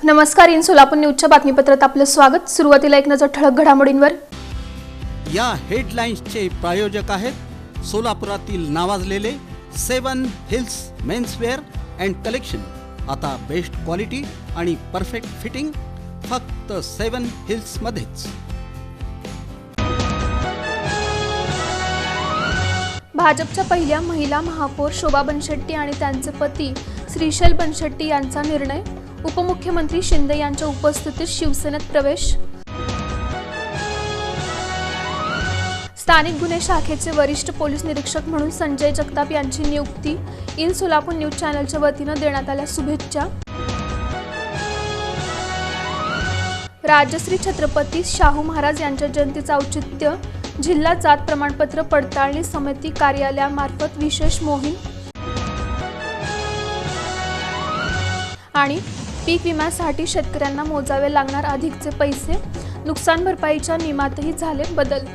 नमस्कार, इन सोलापूर न्यूजच्या बातमीपत्रात आपलं स्वागत। सुरुवातीला एक नजर ठळक घडामोडींवर। या हेडलाईन्सचे प्रायोजक आहेत सोलापुरातील नावाजलेले 7 हिल्स मेन्सवेअर अँड कलेक्शन। आता बेस्ट क्वालिटी आणि परफेक्ट फिटिंग फक्त 7 हिल्स मध्येच। भाजपच्या पहिल्या महिला महापौर शोभा बनशेट्टी आणि त्यांचे पती श्रीशैल बनशेट्टी यांचा निर्णय। उपमुख्यमंत्री शिंदे यांच्या उपस्थितीत शिवसेनेत प्रवेश। स्थानिक गुन्हे शाखेचे वरिष्ठ पोलीस निरीक्षक म्हणून संजय जगताप यांची नियुक्ती। इन सोलापूर न्यूज चॅनलच्या वतीने देण्यात आल्या शुभेच्छा। राजश्री छत्रपती शाहू महाराज यांच्या जयंतीचे औचित्य जिल्हा जात प्रमाणपत्र पडताळणी समिती कार्यालयामार्फत विशेष मोहीम। आणि पीक विम्यासाठी शेतकऱ्यांना मोजावे लागणार अधिकचे पैसे, नुकसान भरपाईच्या नियमातही झाले बदल।